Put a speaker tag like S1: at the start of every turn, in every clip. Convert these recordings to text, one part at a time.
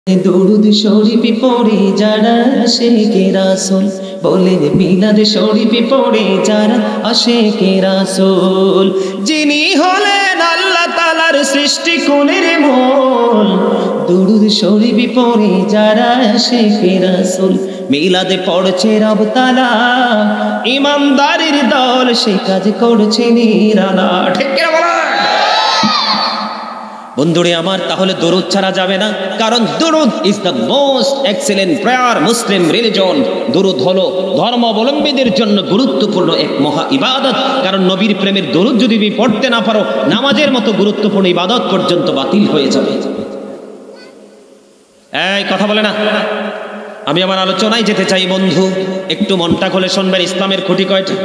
S1: দুরুদ শরীফ পড়ে যারা আশিকে রাসূল, বলেন মিলাদ শরীফ পড়ে যারা আশিকে রাসূল। যিনি হলেন আল্লাহ তাআলার সৃষ্টি কোণের মূল, দুরুদ শরীফ পড়ে যারা আশিকে রাসূল। মিলাদে পড়ছে রব তাআলা, ইমানদারের দল সে কাজ করছে নিরালা। ঠিক কি বলা বন্ধুরে আমার? তাহলে দরুদ ছাড়া যাবে না, কারণ দরুদ is the most excellent prayer Muslim religion. দরুদ হলো ধর্মাবলম্বীদের জন্য গুরুত্বপূর্ণ এক মহা ইবাদত, কারণ নবীর প্রেমের দরুদ যদি পড়তে না পারো, নামাজের মতো গুরুত্বপূর্ণ ইবাদত পর্যন্ত বাতিল হয়ে যাবে। এই কথা বলে না। আমি আমার আলোচনায় যেতে চাই বন্ধু, একটু মনটা খুলে শুনবেন। ইসলামের খুঁটি কয়টা?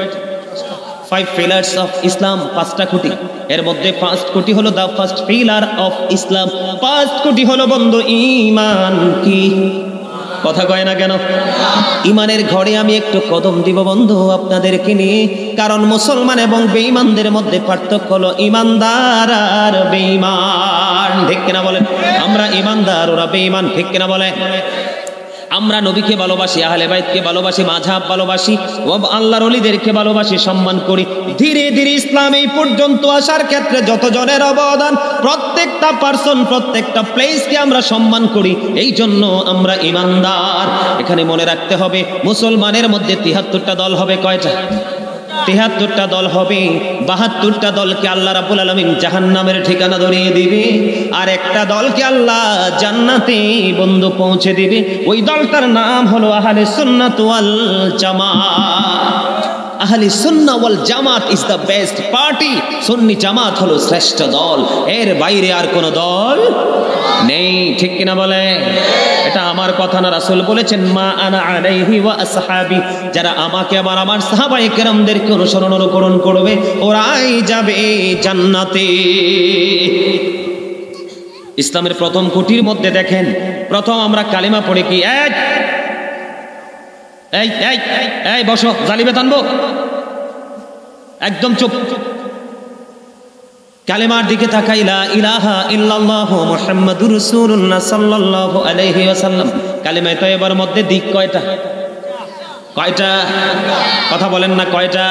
S1: 5 pillars of Islam, 5টা খুঁটি। এর মধ্যে ফার্স্ট খুঁটি হলো the first pillar of Islam. First খুঁটি হলো বন্ধু ঈমান। কি কথা কয় না কেন? ঈমানের ঘরে আমি একটু কদম দিব বন্ধু আপনাদেরকে নিয়ে, কারণ মুসলমান এবং বেঈমানদের মধ্যে পার্থক্য হলো ঈমানদার আর বেঈমান। ঠিক কিনা বলেন? আমরা ঈমানদার, ওরা বেঈমান। ঠিক কিনা বলে? আমরা নবীকে ভালোবাসি, আহলে বাইতকে ভালোবাসি, মাযহাব ভালোবাসি, আল্লাহর ওলিদেরকে ভালোবাসি, সম্মান করি। ধীরে ধীরে ইসলাম এই পর্যন্ত আসার ক্ষেত্রে যতজনের অবদান, প্রত্যেকটা পারসন, প্রত্যেকটা প্লেসকে আমরা সম্মান করি, এই জন্য আমরা ঈমানদার। এখানে মনে রাখতে হবে, মুসলমানের মধ্যে 73টা দল হবে। কয়টা? 73টা দল হবে। 72টা দলকে আল্লাহ রাব্বুল আলামিন জাহান্নামের ঠিকানা ধরিয়ে দিবে, আর একটা দলকে আল্লাহ জান্নাতে বন্ধু পৌঁছে দিবে। ওই দলটার নাম হলো আহলে সুন্নাত ওয়াল জামাত। আহলে সুন্নাহ ওয়াল জামাত ইজ দ্য বেস্ট পার্টি। সুন্নি জামাত হলো শ্রেষ্ঠ দল, এর বাইরে আর কোন দল নেই। ঠিক কিনা বলে? এটা আমার কথা না, রাসূল বলেছেন মা আনা আলাইহি ওয়া আসহাবি। যারা আমাকে আবার আমার সাহাবায়ে কেরামদেরকে অনুসরণ করবে, ওরাই যাবে জান্নাতে। ইসলামের প্রথম খুঁটির মধ্যে দেখেন, প্রথম আমরা কালিমা পড়ে কি? এই এই এই বসো, জালিবে টানবো, একদম চুপ। কালেমার দিকে তাকাই, লা ইলাহা ইল্লাল্লাহু মুহাম্মাদুর রাসূলুল্লাহ সাল্লাল্লাহু আলাইহি ওয়াসাল্লাম। কালেমায়ে তয়্যিবার মধ্যে দিক কয়টা? কয়টা? কথা বলেন না, কয়টা?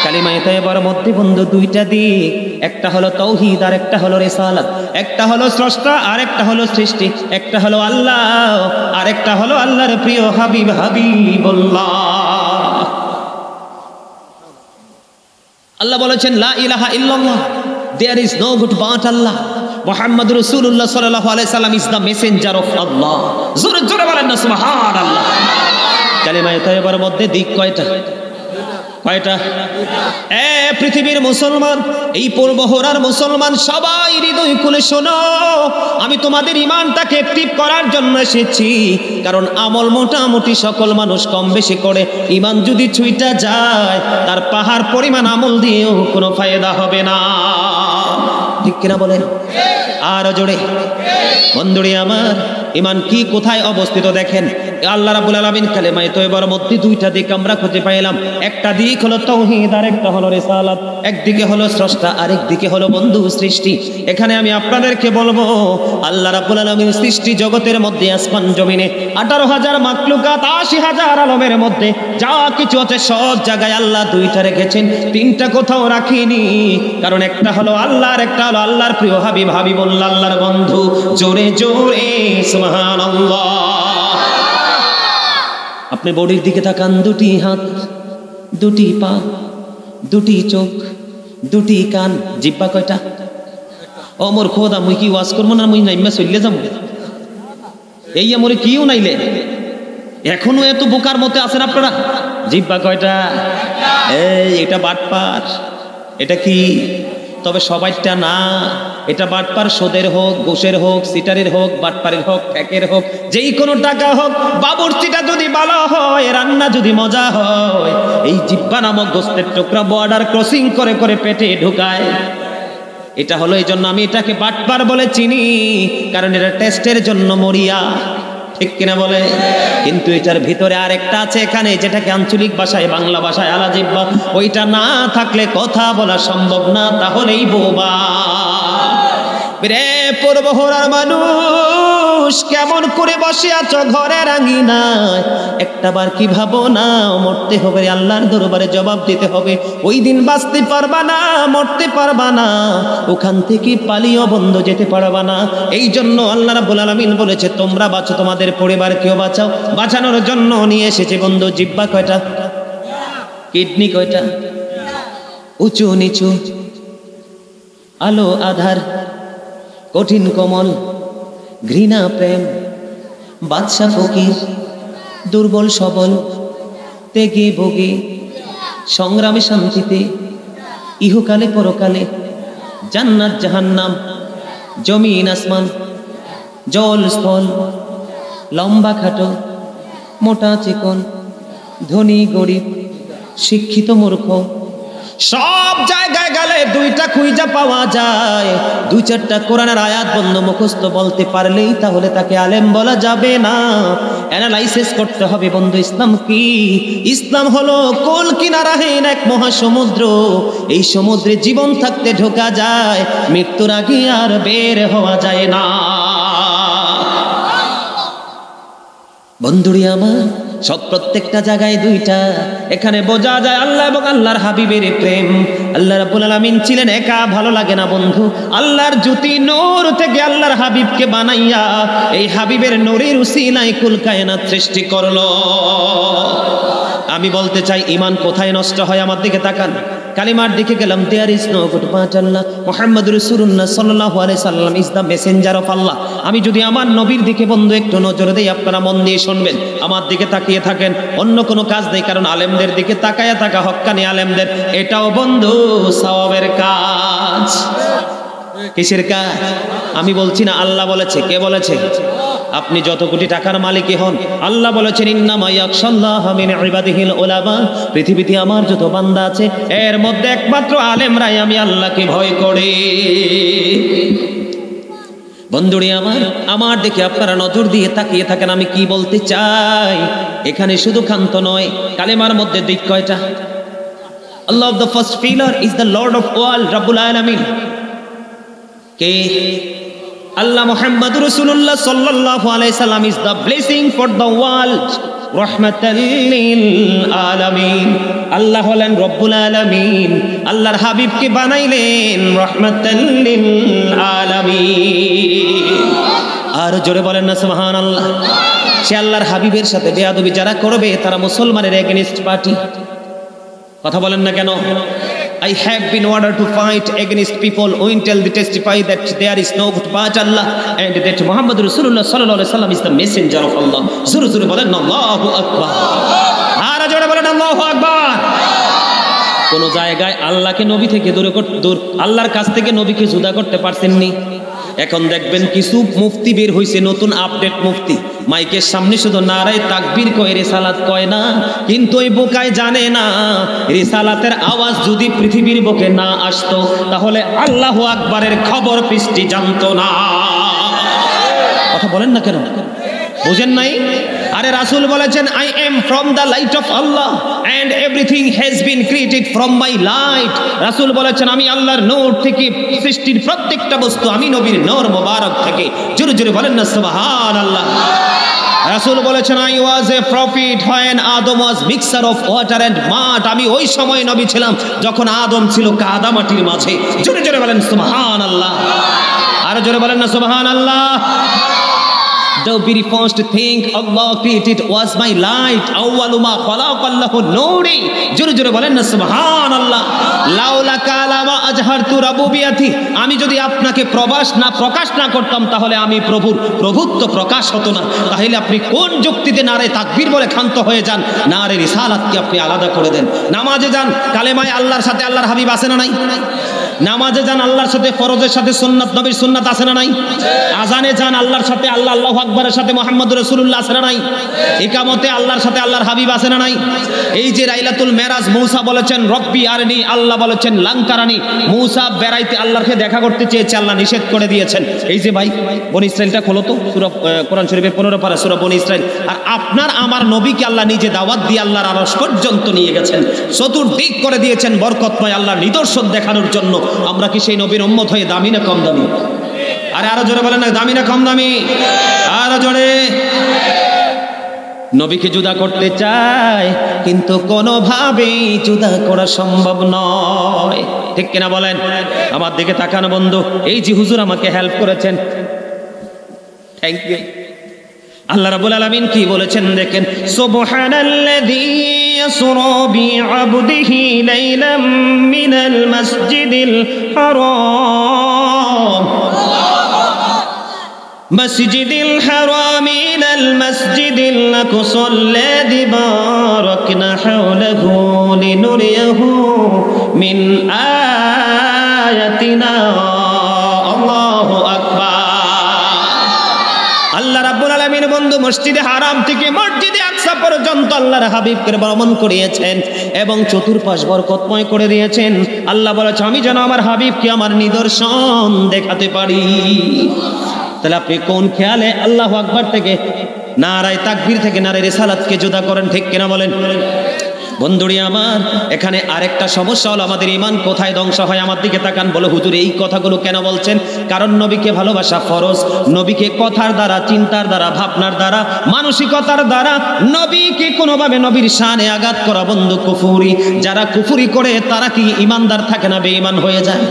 S1: কালেমায়ে তয়্যিবার মধ্যে বন্ধু 2টা দিক। একটা হলো তাওহীদ আর একটা হলো রিসালাত। একটা হলো স্রষ্টা আর একটা হলো সৃষ্টি। একটা হলো আল্লাহ আর একটা হলো আল্লাহর প্রিয় হাবিব হাবিবুল্লাহ। আল্লাহ বলেছেন লা ইলাহা ইল্লাল্লাহ, there is no good but Allah. Muhammad Rasulullah sallallahu alaihi wasallam is the messenger of Allah. জোরে জোরে বলেন না সুবহানাল্লাহ। কালিমায়ে তয়্যিবার মধ্যে দিক কয়টা? কয়টা? পৃথিবীর মুসলমান, এই পূর্বহরার মুসলমান সবাই হৃদয় খুলে শোনো, আমি তোমাদের ঈমানটাকে অ্যাক্টিভ করার জন্য এসেছি। কারণ আমল মোটামুটি সকল মানুষ কম বেশি করে, ঈমান যদি ছুঁইটা যায়, তার পাহাড় পরিমাণ আমল দিয়েও কোনো ফায়দা হবে না। ঠিক কিনা বলেন? আর জোরে বন্ধুরে আমার, ঈমান কি কোথায় অবস্থিত দেখেন। আল্লাহ রাব্বুল আলামিন কালেমায়ে তয়্যিবার মধ্যে 2টা দিক আমরা খুঁজে পাইলাম। একটা দিক হলো তাওহীদ আর একটা হলো রিসালাত। একদিকে হলো স্রষ্টা, আরেক দিকে হলো বন্ধু সৃষ্টি। এখানে আমি আপনাদেরকে বলবো, আল্লাহ রাব্বুল আলামিন সৃষ্টি জগতের মধ্যে, আসমান জমিনে 18,000 মাখলুকাত, 80,000 আলমের মধ্যে যা কিছু আছে সব জায়গায় আল্লাহ 2টা রেখেছেন, 3টা কোথাও রাখিনি। কারণ একটা হলো আল্লাহ আর একটা হলো আল্লাহর প্রিয় হাবিব হাবিবুল্লাহ, আল্লাহর বন্ধু। জোরে জোরে সুবহানাল্লাহ। আপনি বডির দিকে তাকান, 2টি হাত, 2টি পা, 2টি চোখ, 2টি কান, জিহ্বা কয়টা? ও মোর খোদা, মুই কি ওয়াজ করবো না? মুই নাইমা চললে যাবো? এই আমরে কিও নাইলে এখনো এত বোকার মতে আছেন আপনারা। জিহ্বা কয়টা? এটা বাটপার। এটা কি? তবে সবাইটা না। এটা বাটপার সোদের হোক, ঘুষের হোক, সিটারের হোক, বাটপারের হোক, ঠেকের হোক, যেই কোনো টাকা হোক, বাবুর্চিটা যদি ভালো হয়, রান্না যদি মজা হয়, এই জিহ্বা নামক গোস্তের টুকরা বর্ডার ক্রসিং করে করে পেটে ঢুকায়। এটা হলো, এই জন্য আমি এটাকে বাটপার বলে চিনি, কারণ এটা টেস্টের জন্য মরিয়া। ঠিক কিনা বলে? কিন্তু এটার ভিতরে আরেকটা আছে এখানে, যেটাকে আঞ্চলিক ভাষায়, বাংলা ভাষায় আলা জিহ্বা। ওইটা না থাকলে কথা বলা সম্ভব না, তাহলেই বোবা। রে পূর্বহরার মানুষ, মানুষ কেমন করে বসে আছো ঘরের আঙিনায়, একটাবার কি ভাবো না মরতে হবে, আল্লাহর দরবারে জবাব দিতে হবে। ওই দিন বাঁচতে পারবা না, মরতে পারবা না, ওখান থেকে পালিও বন্ধ যেতে পারবা না। এই জন্য আল্লাহ রাব্বুল আলামিন বলেছে তোমরা বাঁচো, তোমাদের পরিবারকেও বাঁচাও। বাঁচানোর জন্য নিয়ে এসেছে বন্ধু জিহ্বা কয়টা, কিডনি কয়টা, উঁচু নিচু, আলো আধার, কঠিন কোমল, ঘৃণা প্রেম, বাদশা ফকির, দুর্বল সবল, ত্যাগে ভোগে, সংগ্রামে শান্তিতে, ইহকালে পরকালে, জান্নাত জাহান্নাম, জমিন আসমান, জল স্থল, লম্বা খাটো, মোটা চিকন, ধনী গরিব, শিক্ষিত মূর্খ, সব জায়গায় গেলে দুইটা খুঁজা পাওয়া যায়। দুই চারটা কোরআনের আয়াত বন্ধ মুখস্থ বলতে পারলেই তাহলে তাকে আলেম বলা যাবে না। অ্যানালাইসিস করতে হবে বন্ধু ইসলাম কি। ইসলাম হলো কোল কিনারাহীন এক মহাসমুদ্র। এই সমুদ্রে জীবন থাকতে ঢোকা যায়, মৃত্যুর আগে আর বের হওয়া যায় না। বন্ধুরি আমার, সব প্রত্যেকটা জায়গায় দুইটা। এখানে বোঝা যায় আল্লাহ এবং আল্লাহর হাবিবের প্রেম। আল্লাহ রাব্বুল আলামিন ছিলেন একা, ভালো লাগে না বন্ধু। আল্লাহর জ্যোতি নূর থেকে আল্লাহর হাবিবকে বানাইয়া এই হাবিবের নূরের উসিলায় কুল কায়নাত সৃষ্টি করলো। আমি বলতে চাই ঈমান কোথায় নষ্ট হয়? আমার দিকে তাকান, কালিমার দিকে গেলাম। There is no god but Allah, মুহাম্মদুর রাসূলুল্লাহ সাল্লাল্লাহু আলাইহি সাল্লাম is the messenger of Allah. আমি যদি আমার নবীর দিকে বন্ধু একটু নজর দেই, আপনারা মন দিয়ে শুনবেন, আমার দিকে তাকিয়ে থাকেন, অন্য কোনো কাজ নেই। কারণ আলেমদের দিকে তাকায়া থাকা, হক্কানি আলেমদের, এটাও বন্ধু সওয়াবের কাজ। কিসের কাজ? আমি বলছি না, আল্লাহ বলেছে। কে বলেছে? আপনি যত কোটি টাকার মালিকই হন, আল্লাহ বলেছেন ইন্নামা ইয়াখশাল্লাহা মিন ইবাদিহিল উলামা। পৃথিবীতে আমার যত বান্দা আছে এর মধ্যে একমাত্র আলেমরাই আমি আল্লাহকে ভয় করি। বন্ধুরে আমার দিকে আপনারা নজর দিয়ে তাকিয়ে থাকেন। আমি কি বলতে চাই, এখানে শুধু ক্ষান্ত নয়, কালেমার মধ্যে দিক কয়টা? Allah the first pillar is the lord of world, রাব্বুল আলামিন। কে? আল্লাহ। মুহাম্মদুর রাসূলুল্লাহ সাল্লাল্লাহু আলাইহি সাল্লাম is the blessing for the world, রাহমাতাল লিল আলামিন। আল্লাহ হলেন রব্বুল আলামিন, আল্লাহর হাবিবকে বানাইলেন রাহমাতাল লিল আলামিন। আর জোরে বলেন না সুবহানাল্লাহ। সে আল্লাহর হাবিবের সাথে বেয়াদবি যারা করবে তারা মুসলমানের এগেইনস্ট পার্টি। কথা বলেন না কেন? I have been ordered to fight against people who tell the testify that there is no God but Allah and that Muhammad Rasulullah sallallahu alaihi wasallam is the messenger of Allah. জোরে জোরে বলেন আল্লাহু আকবার। আর জোরে বলেন আল্লাহু আকবার। কোন জায়গায় আল্লাহকে নবী থেকে দূর, আল্লাহর কাছ থেকে নবীকে জুদা করতে পারছেননি। এখন দেখবেন কিছু মুফতি বের হইছে, নতুন আপডেট মুফতি, মাইকের সামনে শুধু নারায়ে তাকবীর কয়, রিসালাত কয় না। কিন্তু ওই বোকায় জানে না রিসালাতের আওয়াজ যদি পৃথিবীর বুকে না আসতো তাহলে আল্লাহু আকবারের খবর পৃষ্টি জানতো না। কথা বলেন না কেন? বুঝেন নাই? আরে রাসূল বলেছেন I am from the light of Allah and everything has been created from my light. রাসূল বলেছেন আমি আল্লাহর নূর থেকে সৃষ্টির প্রত্যেকটা বস্তু, আমি নবীর নূর মোবারক থেকে। জোরে জোরে বলেন না সুবহানাল্লাহ। রাসূল বলেছেন I was a prophet when Adam was mixture of water and mud. আমি ওই সময় নবী ছিলাম যখন আদম ছিল কাদা মাটির মাঝে। জোরে জোরে বলেন সুবহানাল্লাহ। আর জোরে বলেন না সুবহানাল্লাহ। The very first thing Allah created was my light. Awwalu ma khalaqallahu nuri. জোরে জোরে বলেন না সুবহানাল্লাহ। লাউলা কালামা আজহারতু রাবুবিয়াতি। আমি যদি আপনাকে প্রকাশ না করতাম তাহলে আমি প্রভুত্ব প্রকাশ হতো না। তাহলে আপনি কোন যুক্তিতে নারে তাকবীর বলে ক্ষান্ত হয়ে যান, নারে রিসালাতকে আপনি আলাদা করে দেন? নামাজে যান, কালেমায় আল্লাহর সাথে আল্লাহর হাবিব আছে না নাই? নামাজে যান, আল্লাহর সাথে ফরজের সাথে সুন্নাত, নবীর সুন্নাত আছে না নাই? আজানে যান, আল্লাহর সাথে আল্লাহ, আল্লাহু আকবারের সাথে মুহাম্মদুর রাসূলুল্লাহ আছে না নাই? ইকামতে আল্লাহর সাথে আল্লাহর হাবিব আছে না নাই? এই যে লাইলাতুল মেরাজ, মূসা বলেছেন রব্বি আরনি, আল্লাহ বলেছেন লাঙ্কারানি। মূসা বেড়াইতে আল্লাহকে দেখা করতে চেয়েছে, আল্লাহ নিষেধ করে দিয়েছেন। এই যে ভাই বনি ইসরাইলটা খোলো তো, সূরা কোরআন শরীফের 15 পারা সূরা বনি ইসরাইল। আর আপনার আমার নবীকে আল্লাহ নিজে দাওয়াত দিয়ে আল্লাহর আরশ পর্যন্ত নিয়ে গেছেন, চতুর্দিক করে দিয়েছেন বরকতময় আল্লাহর নিদর্শন দেখানোর জন্য। আমরা কি সেই নবীর উম্মত হয়ে দামি না কম দামি? আরে আরো জোরে বলেন না, দামি না কম দামি? আরো জোরে। নবীকে জুদা করতে চায় কিন্তু কোনোভাবেই জুদা করা সম্ভব নয়, ঠিক কিনা বলেন? আমার দিকে তাকানো বন্ধু, এই যে হুজুর আমাকে হেল্প করেছেন, থ্যাংক ইউ। আল্লাহ রাব্বুল আলামিন কি বলেছেন দেখেন, সুবহানাল্লাযী ইয়াসরা বিআবদিহি লাইলাম মিনাল মাসজিদিল হারাম মাসজিদিল হারাম ইলাল মাসজিদিল আকসাল্লাযী বারাকনা হাওলাহু লিনুরিয়াহু মিন আয়াতিনা। আল্লাহু আকবার। আল্লাহ রাব্বুল আলামিন বন্ধু মসজিদে হারাম থেকে মসজিদে আকসা পর্যন্ত আল্লাহর হাবিবকে ভ্রমণ করিয়েছেন এবং চতুর্পাশ বরকতময় করে দিয়েছেন। আল্লাহ বলেছে আমি যেন আমার হাবিবকে আমার নিদর্শন দেখাতে পারি। তাহলে আপনি কোন খেয়ালে আল্লাহু আকবার থেকে নারায়ে তাকবীর থেকে নারায়ে রিসালাতকে জুদা করেন, ঠিক কিনা বলেন? বন্ধুরি আমার, এখানে আরেকটা সমস্যা হলো আমাদের ঈমান কোথায় ধ্বংস হয়। আমার দিকে তাকান, বলো হুজুর এই কথাগুলো কেন বলছেন? কারণ নবীকে ভালোবাসা ফরজ। নবীকে কথার দ্বারা, চিন্তার দ্বারা, ভাবনার দ্বারা, মানসিকতার দ্বারা নবীকে কোনোভাবে নবীর শানে আঘাত করা বন্ধু কুফরি। যারা কুফরি করে তারা কি ঈমানদার থাকে না বেঈমান হয়ে যায়?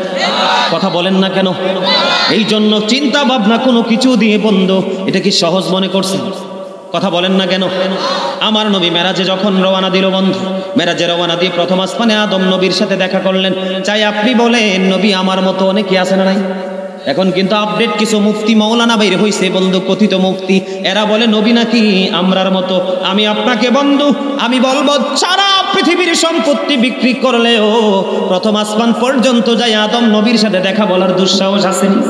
S1: কথা বলেন না কেন? এই জন্য চিন্তা ভাবনা কোনো কিছু দিয়ে বন্ধু এটা কি সহজ মনে করছেন? কথা বলেন না কেন? আমার নবী মেরাজে যখন রওনা দিল বন্ধু, মেরাজে রওনা দিয়ে প্রথম আসমানে আদম নবীর সাথে দেখা করলেন। চাই আপনি বলেন নবী আমার মতো অনেকে আছে না নাই? এখন কিন্তু আপডেট কিছু মুফতি মাওলানা বাইর হইছে বন্ধু, কথিত মুফতি, এরা বলে নবী নাকি আমরার মতো। আমি আপনাকে বন্ধু আমি বলবো সারা পৃথিবীর সম্পত্তি বিক্রি করলেও প্রথম আসমান পর্যন্ত যাই আদম নবীর সাথে দেখা বলার দুঃসাহস আসেনি।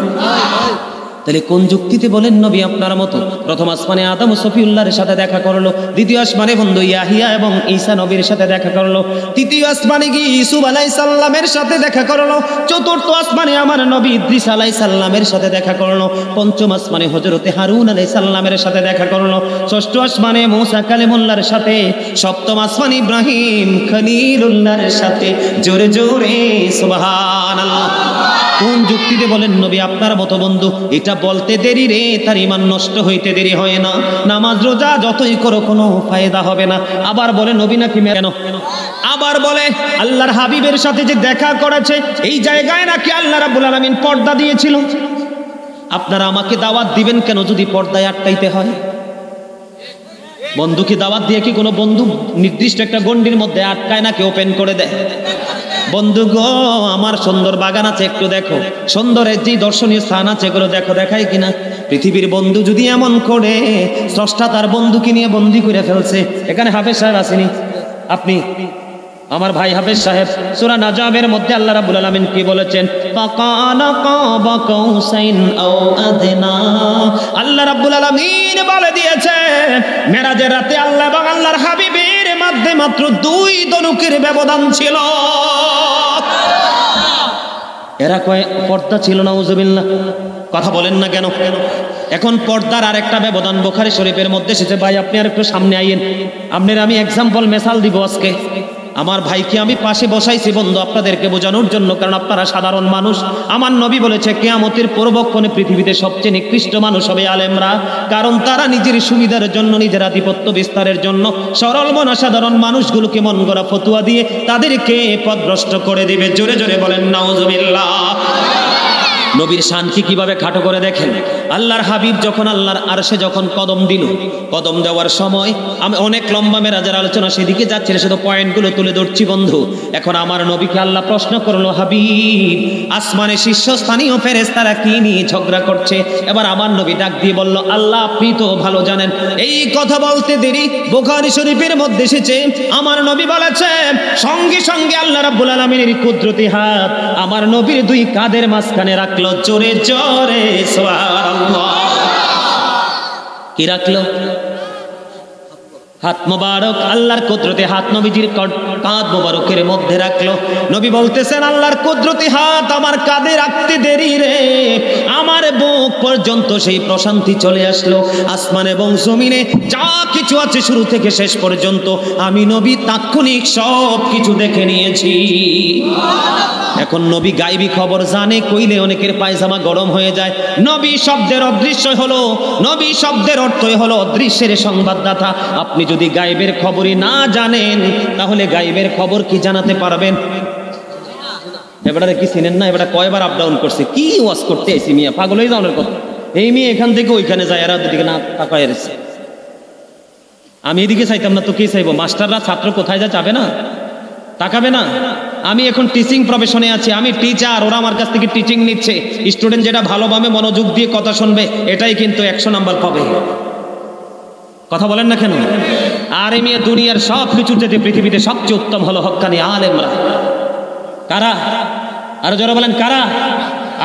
S1: তাহলে কোন যুক্তিতে বলেন নবী আপনার মতো? প্রথম আসমানে আদম ও সফিউল্লাহর সাথে দেখা করলো, দ্বিতীয় আসমানে বন্ধু ইয়াহিয়া এবং ঈসা নবীর সাথে দেখা করলো, তৃতীয় আসমানে গিয়ে ইউসুফ আলাইহিস সালামের সাথে দেখা করলো, চতুর্থ আসমানে আমার নবী ইদ্রিস আলাইহিস সালামের সাথে দেখা করলো, পঞ্চম আসমানে হযরতে হারুন আলাইহিস সালামের সাথে দেখা করলো, ষষ্ঠ আসমানে মূসা কালিমুল্লাহর সাথে, সপ্তম আসমানে ইব্রাহিম খলিলুল্লাহর সাথে। জোরে জোরে সুবহানাল্লাহ। কোন যুক্তিতে বলেন নবী আপনার মতো বন্ধু? এটা বলতে দেরি রে তার ঈমান নষ্ট হইতে দেরি হয় না। নামাজ রোজা যতই করো কোনো ফায়দা হবে না। আবার বলে নবী নাকি কেন? আবার বলে আল্লাহর হাবিবের সাথে যে দেখা করেছে এই জায়গায় নাকি আল্লাহ রাব্বুল আলামিন পর্দা দিয়েছিল। আপনারা আমাকে দাওয়াত দিবেন কেন যদি পর্দায় আটকাইতে হয়? বন্ধুকে দাওয়াত দিয়ে কি কোনো বন্ধু নির্দিষ্ট একটা গণ্ডির মধ্যে আটকায় নাকি ওপেন করে দেয়? বন্ধু গো, আমার সুন্দর বাগান আছে একটু দেখো, সুন্দরের যে দর্শনীয় স্থান আছে এগুলো দেখো, দেখায় কিনা? পৃথিবীর বন্ধু যদি এমন করে, স্রষ্টা তার বন্ধুকে নিয়ে বন্দী করে ফেলছে। এখানে হাফেজ সাহেব আসেনি, আপনি আমার ভাই হাফেজ সাহেব, সূরা নাজমের মধ্যে আল্লাহ রাব্বুল আলামিন কি বলেছেন? ফাকানা কাবা কাউসাইন আও আদনা। আল্লাহ রাব্বুল আলামিন বলে দিয়েছেন মেরাজের রাতে আল্লাহ এবং আল্লাহর হাবিবের মধ্যে মাত্র 2 ধনুকের ব্যবধান ছিল। এরা কয় পর্দা ছিল না, নাউজুবিল্লাহ। কথা বলেন না কেন? এখন পর্দার আরেকটা ব্যবধান বুখারী শরীফের মধ্যে এসেছে। ভাই আপনি আর একটু সামনে আইয়েন, আপনার আমি এক্সাম্পল মেসাল দিব আজকে। আমার ভাইকে আমি পাশে বসাইছি বন্ধু আপনাদেরকে বোঝানোর জন্য, কারণ আপনারা সাধারণ মানুষ। আমার নবী বলেছে কিয়ামতের পূর্বক্ষণে পৃথিবীতে সবচেয়ে নিকৃষ্ট মানুষ হবে আলেমরা, কারণ তারা নিজের সুবিধার জন্য, নিজের আধিপত্য বিস্তারের জন্য সরল মনা সাধারণ মানুষগুলোকে মন গড়া ফতুয়া দিয়ে তাদেরকে পথভ্রষ্ট করে দিবে। জোরে জোরে বলেন নাউজুবিল্লাহ। নবীর শানকে কিভাবে খাটো করে দেখেন। আল্লাহর হাবিব যখন আল্লাহর আরশে যখন কদম দিল, কদম দেওয়ার সময় আমি অনেক লম্বা মেরাজের আলোচনা সেদিকে যাচ্ছে, শুধু পয়েন্টগুলো তুলে ধরছি বন্ধু। এখন আমার নবীকে আল্লাহ প্রশ্ন করলো, হাবিব আসমানে শীর্ষস্থানীয় ফেরেশতারা কি নিয়ে ঝগড়া করছে? এবার আমার নবী ডাক দিয়ে বলল, আল্লাহ আপনি তো ভালো জানেন। এই কথা বলতে দেরি বুখারী শরীফের মধ্যে এসেছে, আমার নবী বলেছেন সঙ্গে সঙ্গে আল্লাহ রাব্বুল আলামিনের কুদরতি হাত আমার নবীর 2 কাঁধের মাঝখানে রাখলো। জোরে জোরে সুবহানাল্লাহ। কি রাখলো? হাত মোবারক আল্লাহর কুদরতে হাত নবীজির কাঁধ মোবারকের মধ্যে রাখলো। নবী বলতেছেন, আল্লাহর কুদরতি হাত আমার কাঁধে রাখতে দেরি রে, আমার বুক পর্যন্ত সেই প্রশান্তি চলে আসলো। আসমান এবং জমিনে যা কিছু আছে শুরু থেকে শেষ পর্যন্ত আমি নবী তাৎক্ষণিক সব কিছু দেখে নিয়েছি। এখন নবী গায়বী খবর জানে কইলে অনেকের পায়জামা গরম হয়ে যায়। নবী শব্দের অদৃশ্য হলো, নবী শব্দের অর্থই হলো অদৃশ্যের সংবাদদাতা। আপনি যদি গায়বের খবরই না জানেন তাহলে গায়বের খবর কি জানাতে পারবেন? এবারে কি চিনেন না? এবারে কয়বার আপ ডাউন করছে, কি ওয়াজ করতে আইছি মিয়া, পাগল হয়ে যাওয়ার কথা। এই মেয়ে এখান থেকে ওইখানে যায়, এরা দিকে না তাকায় এসেছে। আমি এদিকে চাইতাম না তো কে চাইবো? মাস্টাররা ছাত্র কোথায় যা যাবে না, তাকাবে না? আমি এখন টিচিং প্রফেশনে আছি, আমি টিচার, ওরা আমার কাছ থেকে টিচিং নিচ্ছে। স্টুডেন্ট যেটা ভালোভাবে মনোযোগ দিয়ে কথা শুনবে এটাই কিন্তু 100 নাম্বার পাবে। কথা বলেন না কেন? আর এই মেয়ে দুনিয়ার সব কিছু যেতে পৃথিবীতে সবচেয়ে উত্তম হলো হক্কানি আলেমরা। কারা? আরো জোরে বলেন কারা?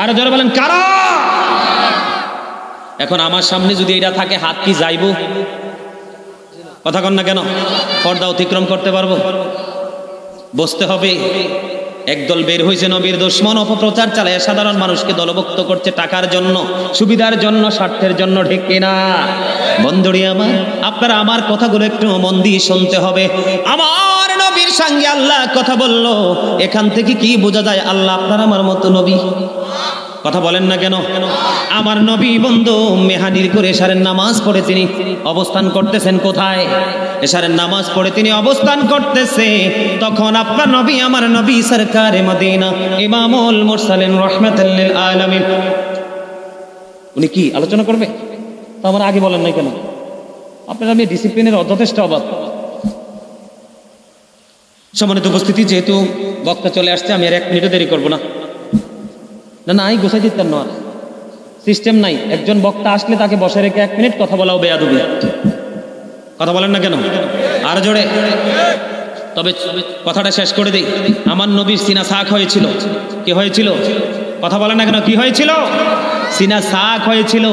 S1: আরো জোরে বলেন কারা? এখন আমার সামনে যদি এটা থাকে, হাত কি যাইব? কথা কন না কেন? পর্দা অতিক্রম করতে পারবো? বসতে হবে। একদল বের হয়েছে নবীর দুশমন, অপপ্রচার চালায় সাধারণ মানুষকে দলভুক্ত করছে টাকার জন্য, সুবিধার জন্য, স্বার্থের জন্য, ঠিক কিনা? বন্ধুরি আমার, আপনারা আমার কথাগুলো একটু মন দিয়ে শুনতে হবে। আমার নবীর সঙ্গে আল্লাহ কথা বলল, এখান থেকে কি বোঝা যায় আল্লাহ আপনার আমার মতো নবী? কথা বলেন না কেন? আমার নবী বন্ধু মেহানির করে এশারের নামাজ পড়ে তিনি অবস্থান করতেছেন কোথায়? এশারের নামাজ পড়ে তিনি অবস্থান করতেছে, তখন আপনার নবী, আমার নবী সরকারে মদিনা ইমামুল মুরসালিন রাহমাতাল লিল আলামিন, উনি কি আলোচনা করবে? তো আমার আগে বলেন নাই কেন? আপনারা আমি ডিসিপ্লিনের যথেষ্ট অভাব। সম্মানিত উপস্থিতি, যেহেতু বক্তা চলে আসছে, আমি আর 1 মিনিটও দেরি করবো না। না এই গোছাই দিতেন না, সিস্টেম নাই। একজন বক্তা আসলে তাকে বসে রেখে 1 মিনিট কথা বলাও বেয়াদবি। কথা বলেন না কেন? আর জোরে। তবে কথাটা শেষ করে দিই। আমার নবীর সিনা সাক হয়েছিল। কি হয়েছিল? কথা বলেন না কেন? কি হয়েছিল? সিনা সাক হয়েছিল।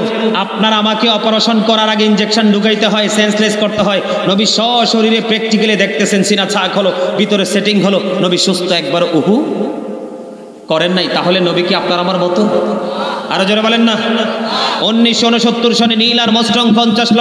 S1: আপনার আমাকে অপারেশন করার আগে ইনজেকশন ঢুকাইতে হয়, সেন্সলেস করতে হয়। নবী সশরীরে প্র্যাকটিক্যালি দেখতেছেন, সিনা সাক হলো, ভিতরে সেটিং হলো, নবী সুস্থ, একবার উহু করেন নাই। তাহলে নবী কি আপনার আমার মতো? আরো জোরে বলেন না। 1969 সনে নীল আর মস্ট্রং 50